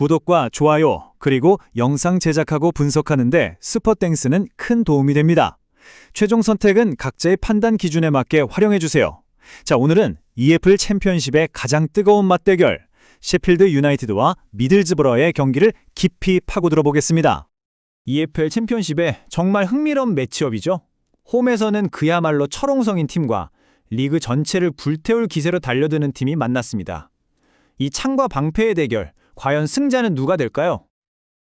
구독과 좋아요, 그리고 영상 제작하고 분석하는데 스포땡스는 큰 도움이 됩니다. 최종 선택은 각자의 판단 기준에 맞게 활용해주세요. 자, 오늘은 EFL 챔피언십의 가장 뜨거운 맞대결, 셰필드 유나이티드와 미들즈브러의 경기를 깊이 파고들어 보겠습니다. EFL 챔피언십의 정말 흥미로운 매치업이죠. 홈에서는 그야말로 철옹성인 팀과 리그 전체를 불태울 기세로 달려드는 팀이 만났습니다. 이 창과 방패의 대결, 과연 승자는 누가 될까요?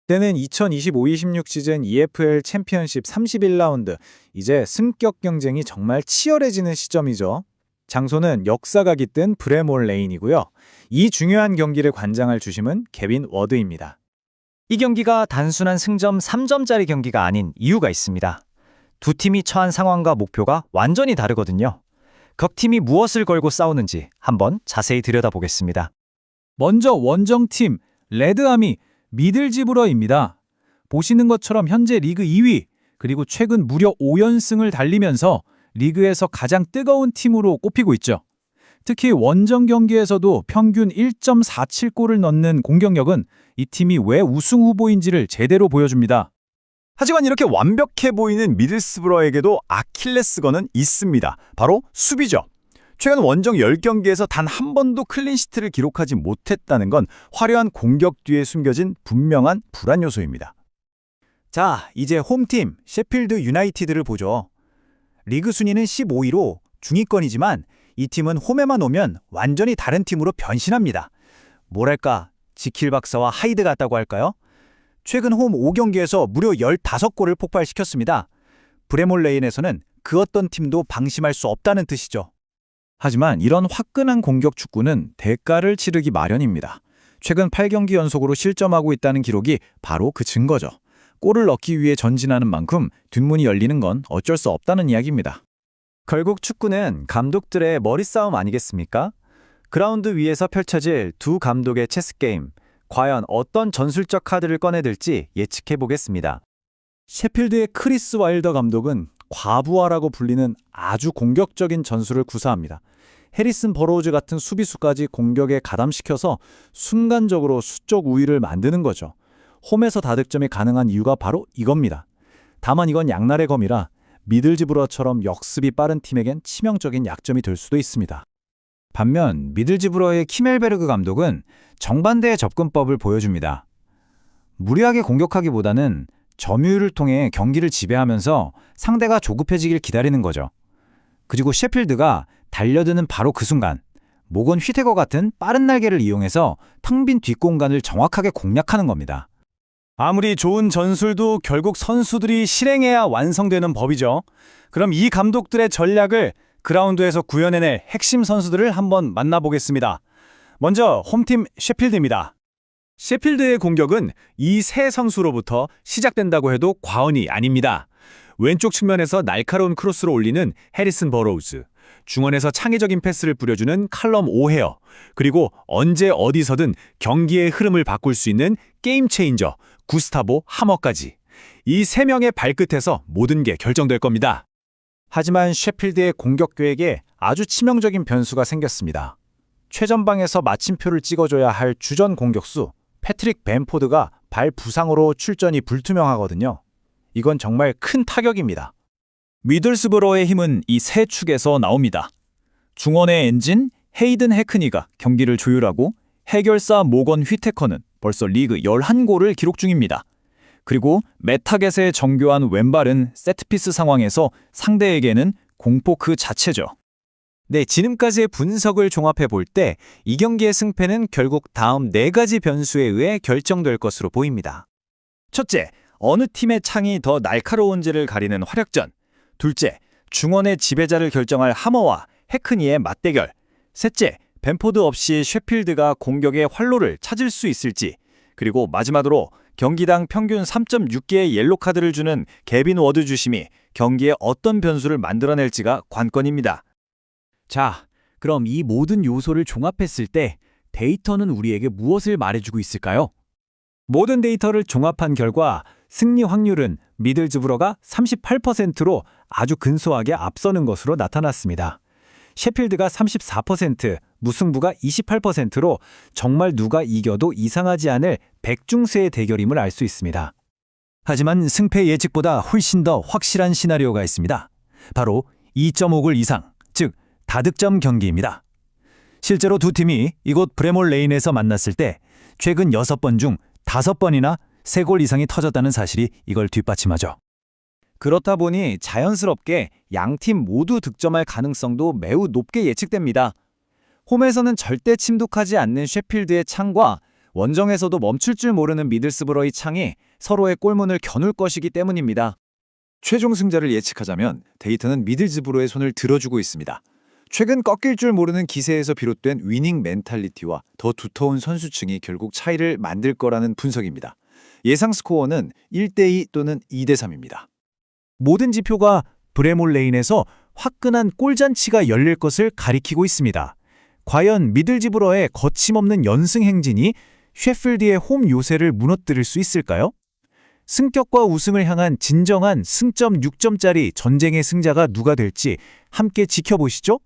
때는 2025-26 시즌 EFL 챔피언십 31라운드, 이제 승격 경쟁이 정말 치열해지는 시점이죠. 장소는 역사가 깃든 브레몰 레인이고요. 이 중요한 경기를 관장할 주심은 케빈 워드입니다. 이 경기가 단순한 승점 3점짜리 경기가 아닌 이유가 있습니다. 두 팀이 처한 상황과 목표가 완전히 다르거든요. 각 팀이 무엇을 걸고 싸우는지 한번 자세히 들여다보겠습니다. 먼저 원정팀 레드아미 미들즈브러입니다. 보시는 것처럼 현재 리그 2위, 그리고 최근 무려 5연승을 달리면서 리그에서 가장 뜨거운 팀으로 꼽히고 있죠. 특히 원정 경기에서도 평균 1.47골을 넣는 공격력은 이 팀이 왜 우승 후보인지를 제대로 보여줍니다. 하지만 이렇게 완벽해 보이는 미들스브러에게도 아킬레스건은 있습니다. 바로 수비죠. 최근 원정 10경기에서 단 한 번도 클린시트를 기록하지 못했다는 건 화려한 공격 뒤에 숨겨진 분명한 불안 요소입니다. 자, 이제 홈팀 셰필드 유나이티드를 보죠. 리그 순위는 15위로 중위권이지만 이 팀은 홈에만 오면 완전히 다른 팀으로 변신합니다. 뭐랄까, 지킬 박사와 하이드 같다고 할까요? 최근 홈 5경기에서 무려 15골을 폭발시켰습니다. 브레몰 레인에서는 그 어떤 팀도 방심할 수 없다는 뜻이죠. 하지만 이런 화끈한 공격 축구는 대가를 치르기 마련입니다. 최근 8경기 연속으로 실점하고 있다는 기록이 바로 그 증거죠. 골을 넣기 위해 전진하는 만큼 뒷문이 열리는 건 어쩔 수 없다는 이야기입니다. 결국 축구는 감독들의 머리싸움 아니겠습니까? 그라운드 위에서 펼쳐질 두 감독의 체스게임, 과연 어떤 전술적 카드를 꺼내들지 예측해보겠습니다. 셰필드의 크리스 와일더 감독은 과부하라고 불리는 아주 공격적인 전술을 구사합니다. 해리슨 버로우즈 같은 수비수까지 공격에 가담시켜서 순간적으로 수적 우위를 만드는 거죠. 홈에서 다득점이 가능한 이유가 바로 이겁니다. 다만 이건 양날의 검이라 미들즈브러처럼 역습이 빠른 팀에겐 치명적인 약점이 될 수도 있습니다. 반면 미들즈브러의 키멜베르그 감독은 정반대의 접근법을 보여줍니다. 무리하게 공격하기보다는 점유율을 통해 경기를 지배하면서 상대가 조급해지길 기다리는 거죠. 그리고 셰필드가 달려드는 바로 그 순간 모건 휘테거 같은 빠른 날개를 이용해서 텅 빈 뒷공간을 정확하게 공략하는 겁니다. 아무리 좋은 전술도 결국 선수들이 실행해야 완성되는 법이죠. 그럼 이 감독들의 전략을 그라운드에서 구현해낼 핵심 선수들을 한번 만나보겠습니다. 먼저 홈팀 셰필드입니다. 셰필드의 공격은 이 세 선수로부터 시작된다고 해도 과언이 아닙니다. 왼쪽 측면에서 날카로운 크로스로 올리는 해리슨 버로우즈, 중원에서 창의적인 패스를 뿌려주는 칼럼 오헤어, 그리고 언제 어디서든 경기의 흐름을 바꿀 수 있는 게임 체인저 구스타보 하머까지. 이 세 명의 발끝에서 모든 게 결정될 겁니다. 하지만 셰필드의 공격 계획에 아주 치명적인 변수가 생겼습니다. 최전방에서 마침표를 찍어줘야 할 주전 공격수 패트릭 벤포드가 발 부상으로 출전이 불투명하거든요. 이건 정말 큰 타격입니다. 미들스브러의 힘은 이 세 축에서 나옵니다. 중원의 엔진 헤이든 해크니가 경기를 조율하고 해결사 모건 휘테커는 벌써 리그 11골을 기록 중입니다. 그리고 메타겟의 정교한 왼발은 세트피스 상황에서 상대에게는 공포 그 자체죠. 네, 지금까지의 분석을 종합해 볼 때 이 경기의 승패는 결국 다음 4가지 변수에 의해 결정될 것으로 보입니다. 첫째, 어느 팀의 창이 더 날카로운지를 가리는 화력전. 둘째, 중원의 지배자를 결정할 하머와 해크니의 맞대결. 셋째, 벤포드 없이 셰필드가 공격의 활로를 찾을 수 있을지. 그리고 마지막으로 경기당 평균 3.6개의 옐로카드를 주는 케빈 워드 주심이 경기에 어떤 변수를 만들어낼지가 관건입니다. 자, 그럼 이 모든 요소를 종합했을 때 데이터는 우리에게 무엇을 말해주고 있을까요? 모든 데이터를 종합한 결과 승리 확률은 미들즈브러가 38%로 아주 근소하게 앞서는 것으로 나타났습니다. 셰필드가 34%, 무승부가 28%로 정말 누가 이겨도 이상하지 않을 백중세의 대결임을 알 수 있습니다. 하지만 승패 예측보다 훨씬 더 확실한 시나리오가 있습니다. 바로 2.5골 이상, 즉 다득점 경기입니다. 실제로 두 팀이 이곳 브레몰 레인에서 만났을 때 최근 6번 중 5번이나 3골 이상이 터졌다는 사실이 이걸 뒷받침하죠. 그렇다 보니 자연스럽게 양팀 모두 득점할 가능성도 매우 높게 예측됩니다. 홈에서는 절대 침독하지 않는 셰필드의 창과 원정에서도 멈출 줄 모르는 미들스브러의 창이 서로의 골문을 겨눌 것이기 때문입니다. 최종 승자를 예측하자면 데이터는 미들스브로의 손을 들어주고 있습니다. 최근 꺾일 줄 모르는 기세에서 비롯된 위닝 멘탈리티와 더 두터운 선수층이 결국 차이를 만들 거라는 분석입니다. 예상 스코어는 1대2 또는 2대3입니다. 모든 지표가 브레몰 레인에서 화끈한 골잔치가 열릴 것을 가리키고 있습니다. 과연 미들지브러의 거침없는 연승 행진이 셰필드의 홈 요새를 무너뜨릴 수 있을까요? 승격과 우승을 향한 진정한 승점 6점짜리 전쟁의 승자가 누가 될지 함께 지켜보시죠.